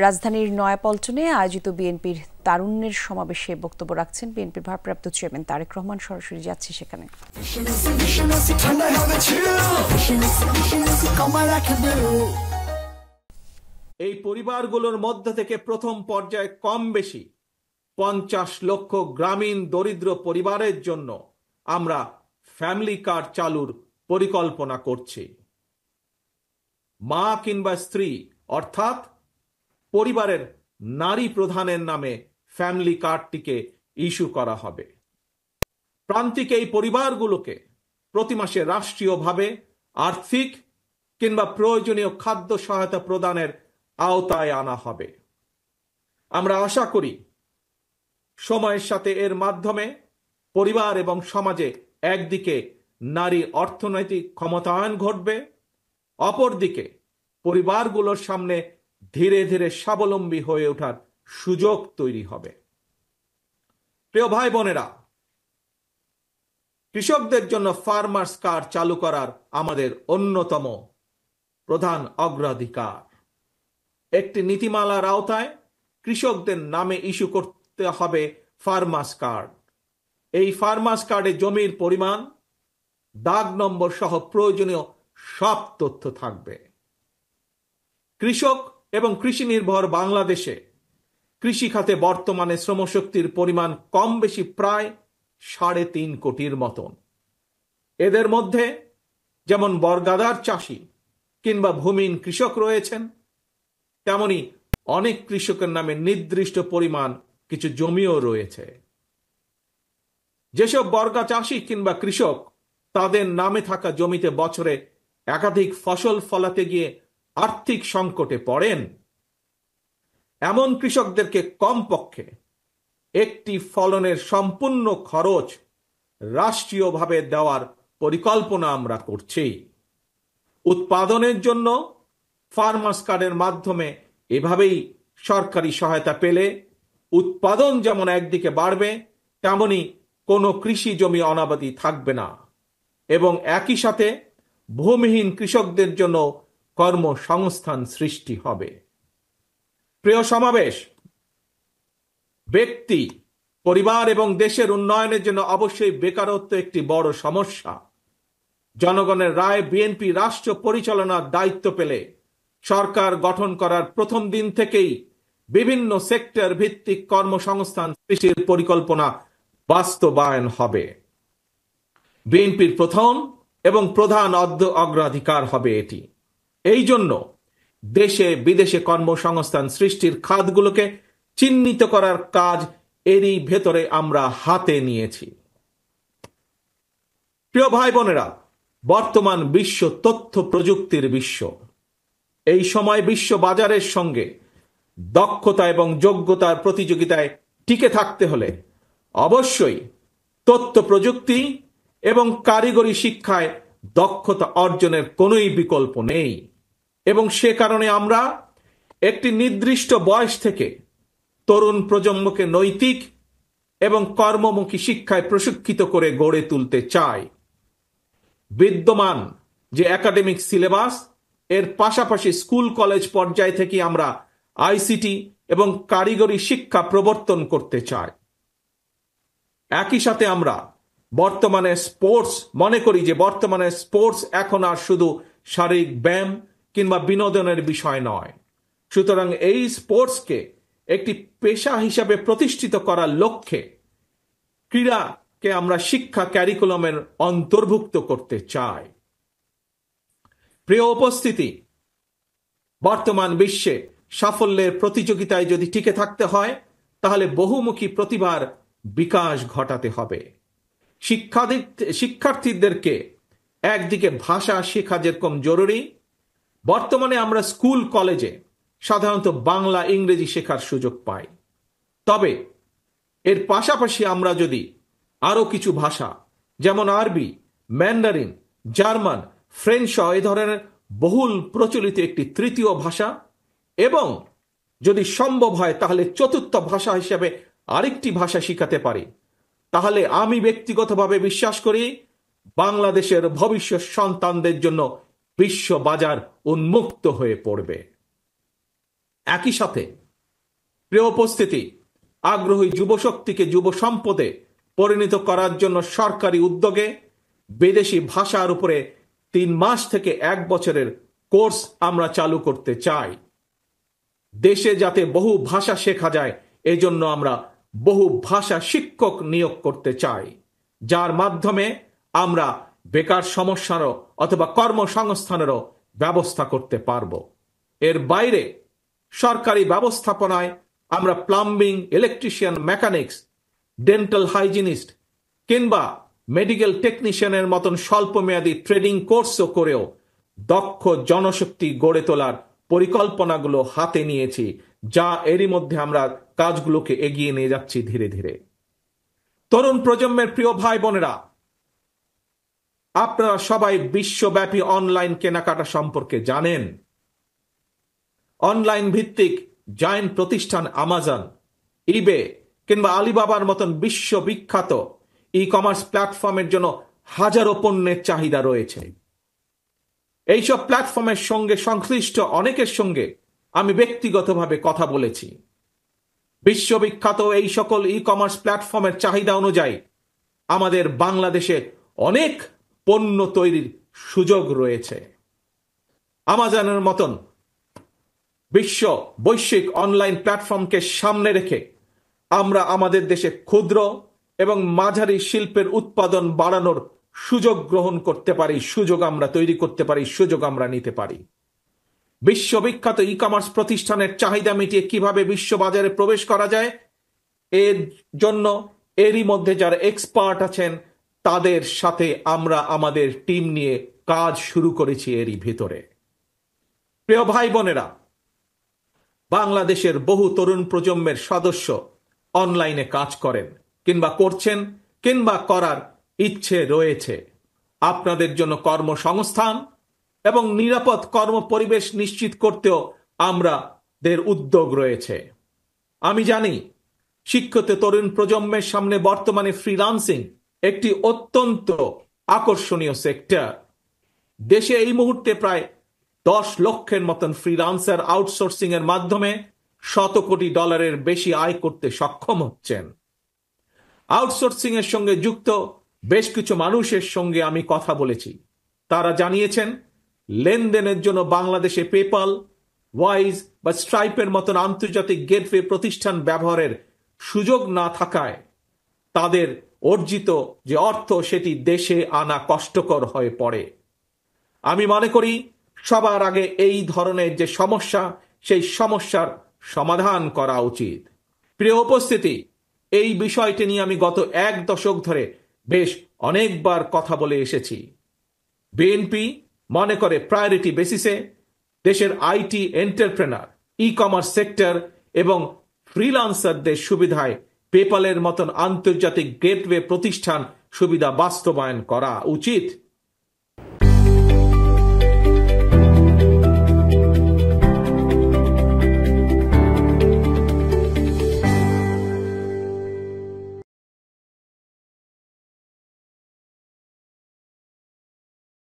রাজধানীর নয়াপল্টনে আয়োজিত বিএনপির তারুণ্যের সমাবেশে বক্তব্য রাখছেন বিএনপির ভারপ্রাপ্ত চেয়ারম্যান তারেক রহমান। সরাসরি যাচ্ছে সেখানে। এই পরিবারগুলোর মধ্য থেকে প্রথম পর্যায়ে কম বেশি 50 লক্ষ গ্রামীণ দরিদ্র পরিবারের জন্য আমরা ফ্যামিলি কার্ড চালুর পরিকল্পনা করছি। মা কিংবা স্ত্রী অর্থাৎ পরিবারের নারী প্রধানের নামে ফ্যামিলি কার্ডটিকে ইস্যু করা হবে। প্রান্তিক এই পরিবারগুলোকে প্রতি মাসে রাষ্ট্রীয়ভাবে আর্থিক কিংবা প্রয়োজনীয় খাদ্য সহায়তা প্রদানের আওতায় আনা হবে। আমরা আশা করি সময়ের সাথে এর মাধ্যমে পরিবার এবং সমাজে একদিকে নারী অর্থনৈতিক ক্ষমতায়ন ঘটবে, অপরদিকে পরিবারগুলোর সামনে ধীরে ধীরে স্বাবলম্বী হয়ে ওঠার সুযোগ তৈরি হবে। প্রিয় ভাই বোনেরা, কৃষকদের জন্য ফার্মার্স কার্ড চালু করার আমাদের অন্যতম প্রধান অগ্রাধিকার। একটি নীতিমালার আওতায় কৃষকদের নামে ইস্যু করতে হবে ফার্মার্স কার্ড। এই ফার্মার্স কার্ডে জমির পরিমাণ, দাগ নম্বর সহ প্রয়োজনীয় সব তথ্য থাকবে। কৃষক এবং কৃষি নির্ভর বাংলাদেশে কৃষি খাতে বর্তমানে শ্রমশক্তির পরিমাণ কম বেশি প্রায় 3.5 কোটির মতন। এদের মধ্যে যেমন বর্গাদার চাষি কিংবা ভূমিহীন কৃষক রয়েছেন, তেমনি অনেক কৃষকের নামে নির্দিষ্ট পরিমাণ কিছু জমিও রয়েছে। যেসব বর্গা চাষি কিংবা কৃষক তাদের নামে থাকা জমিতে বছরে একাধিক ফসল ফলাতে গিয়ে আর্থিক সংকটে পড়েন, এমন কৃষকদেরকে কমপক্ষে একটি ফলনের সম্পূর্ণ খরচ রাষ্ট্রীয়ভাবে দেওয়ার পরিকল্পনা আমরা করছি। উৎপাদনের জন্য ফার্মার্স কার্ডের মাধ্যমে এভাবেই সরকারি সহায়তা পেলে উৎপাদন যেমন একদিকে বাড়বে, তেমনি কোনো কৃষি জমি অনাবাদি থাকবে না এবং একই সাথে ভূমিহীন কৃষকদের জন্য কর্মসংস্থান সৃষ্টি হবে। প্রিয় সমাবেশ, ব্যক্তি, পরিবার এবং দেশের উন্নয়নের জন্য অবশ্যই বেকারত্ব একটি বড় সমস্যা। জনগণের রায় বিএনপি রাষ্ট্র পরিচালনার দায়িত্ব পেলে সরকার গঠন করার প্রথম দিন থেকেই বিভিন্ন সেক্টর ভিত্তিক কর্মসংস্থান সৃষ্টির পরিকল্পনা বাস্তবায়ন হবে। বিএনপির প্রথম এবং প্রধান অগ্রাধিকার হবে এটি। এই জন্য দেশে বিদেশে কর্মসংস্থান সৃষ্টির খাতগুলোকে চিহ্নিত করার কাজ এরই ভেতরে আমরা হাতে নিয়েছি। প্রিয় ভাই বোনেরা, বর্তমান বিশ্ব তথ্য প্রযুক্তির বিশ্ব। এই সময় বিশ্ব বাজারের সঙ্গে দক্ষতা এবং যোগ্যতার প্রতিযোগিতায় টিকে থাকতে হলে অবশ্যই তথ্য প্রযুক্তি এবং কারিগরি শিক্ষায় দক্ষতা অর্জনের কোনোই বিকল্প নেই এবং সে কারণে আমরা একটি নির্দিষ্ট বয়স থেকে তরুণ প্রজন্মকে নৈতিক এবং কর্মমুখী শিক্ষায় প্রশিক্ষিত করে গড়ে তুলতে চাই। বিদ্যমান যে একাডেমিক সিলেবাস, এর পাশাপাশি স্কুল কলেজ পর্যায় থেকে আমরা আইসিটি এবং কারিগরি শিক্ষা প্রবর্তন করতে চাই। একই সাথে আমরা মনে করি যে বর্তমানে স্পোর্টস এখন আর শুধু শারীরিক ব্যায়াম কিংবা বিনোদনের বিষয় নয়। সুতরাং এই স্পোর্টসকে একটি পেশা হিসাবে প্রতিষ্ঠিত করার লক্ষ্যে ক্রীড়াকে আমরা শিক্ষা ক্যারিকুলামের অন্তর্ভুক্ত করতে চাই। প্রিয় উপস্থিতি, বর্তমান বিশ্বে সাফল্যের প্রতিযোগিতায় যদি টিকে থাকতে হয় তাহলে বহুমুখী প্রতিভার বিকাশ ঘটাতে হবে। শিক্ষার্থীদেরকে একদিকে ভাষা শেখা যেরকম জরুরি, বর্তমানে আমরা স্কুল কলেজে সাধারণত বাংলা ইংরেজি শেখার সুযোগ পাই। তবে এর পাশাপাশি আমরা যদি আরো কিছু ভাষা যেমন আরবি, ম্যান্ডারিন, জার্মান, ফ্রেঞ্চ সহ এই ধরনের বহুল প্রচলিত একটি তৃতীয় ভাষা এবং যদি সম্ভব হয় তাহলে চতুর্থ ভাষা হিসেবে আরেকটি ভাষা শিখাতে পারি, তাহলে আমি ব্যক্তিগতভাবে বিশ্বাস করি বাংলাদেশের ভবিষ্যৎ সন্তানদের জন্য বিশ্ব বাজার উন্মুক্ত হয়ে পড়বে। একই সাথে প্রিয় উপস্থিতি, আগ্রহী যুবশক্তিকে যুব সম্পদে পরিণত করার জন্য সরকারি উদ্যোগে বিদেশি ভাষার উপরে 3 মাস থেকে 1 বছরের কোর্স আমরা চালু করতে চাই। দেশে যাতে বহু ভাষা শেখা যায়, এজন্য আমরা বহু ভাষা শিক্ষক নিয়োগ করতে চাই, যার মাধ্যমে আমরা বেকার সমস্যারও অথবা কর্মসংস্থানেরও ব্যবস্থা করতে পারব। এর বাইরে সরকারি ব্যবস্থাপনায় আমরা plumbing, electrician, mechanics, dental hygienist কিংবা মেডিকেল টেকনিশিয়ানের মতন স্বল্পমেয়াদী ট্রেনিং কোর্সও করেও দক্ষ জনশক্তি গড়ে তোলার পরিকল্পনাগুলো হাতে নিয়েছি, যা এরই মধ্যে আমরা কাজগুলোকে এগিয়ে নিয়ে যাচ্ছি ধীরে ধীরে। তরুণ প্রজন্মের প্রিয় ভাই বোনেরা, আপনারা সবাই বিশ্বব্যাপী অনলাইন কেনাকাটা সম্পর্কে জানেন। অনলাইন ভিত্তিক জায়ান্ট প্রতিষ্ঠান আমাজন, ইবে কিংবা আলিবাবার মতন বিশ্ববিখ্যাত ই কমার্স প্ল্যাটফর্মের জন্য হাজারো পণ্যের চাহিদা রয়েছে। এইসব প্ল্যাটফর্মের সঙ্গে সংশ্লিষ্ট অনেকের সঙ্গে আমি ব্যক্তিগতভাবে কথা বলেছি। বিশ্ববিখ্যাত এই সকল ই কমার্স প্ল্যাটফর্মের চাহিদা অনুযায়ী আমাদের বাংলাদেশে অনেক পণ্য তৈরির সুযোগ রয়েছে। আমাজনের মতন বৈশ্বিক অনলাইন প্ল্যাটফর্মকে সামনে রেখে আমরা আমাদের দেশে ক্ষুদ্র এবং মাঝারি শিল্পের উৎপাদন বাড়ানোর সুযোগ গ্রহণ করতে পারি, সুযোগ আমরা তৈরি করতে পারি, সুযোগ আমরা নিতে পারি। বিশ্ববিখ্যাত ই কমার্স প্রতিষ্ঠানের চাহিদা মিটিয়ে কিভাবে বিশ্ববাজারে প্রবেশ করা যায়, এর জন্য এরই মধ্যে যারা এক্সপার্ট আছেন তাদের সাথে আমরা আমাদের টিম নিয়ে কাজ শুরু করেছি এরই ভিতরে। প্রিয় ভাই বোনেরা, বাংলাদেশের বহু তরুণ প্রজন্মের সদস্য অনলাইনে কাজ করেন কিংবা করছেন কিংবা করার ইচ্ছে রয়েছে। আপনাদের জন্য কর্মসংস্থান এবং নিরাপদ কর্ম পরিবেশ নিশ্চিত করতেও আমাদের উদ্যোগ রয়েছে। আমি জানি শিক্ষিত তরুণ প্রজন্মের সামনে বর্তমানে ফ্রিল্যান্সিং একটি অত্যন্ত আকর্ষণীয় সেক্টর। দেশে এই মুহূর্তে প্রায় 10 লক্ষের মতন ফ্রিল্যান্সার আউটসোর্সিং এর মাধ্যমে $100 কোটি বেশি আয় করতে সক্ষম হচ্ছেন। আউটসোর্সিং এর সঙ্গে যুক্ত বেশ কিছু মানুষের সঙ্গে আমি কথা বলেছি। তারা জানিয়েছেন লেনদেনের জন্য বাংলাদেশে পেপাল, ওয়াইজ বা স্ট্রাইপের মতন আন্তর্জাতিক গেটওয়ে প্রতিষ্ঠান ব্যবহারের সুযোগ না থাকায় তাদের অর্জিত যে অর্থ সেটি দেশে আনা কষ্টকর হয়ে পড়ে। আমি মনে করি সবার আগে এই ধরনের যে সমস্যা, সেই সমস্যার সমাধান করা উচিত। প্রিয় উপস্থিতি, এই বিষয়টি নিয়ে আমি গত 1 দশক ধরে বেশ অনেকবার কথা বলে এসেছি। বিএনপি মনে করে প্রায়োরিটি বেসিসে দেশের IT entrepreneur, e commerce sector এবং ফ্রিল্যান্সারদের সুবিধায় পেপালের মতন আন্তর্জাতিক গেটওয়ে প্রতিষ্ঠান সুবিধা বাস্তবায়ন করা উচিত।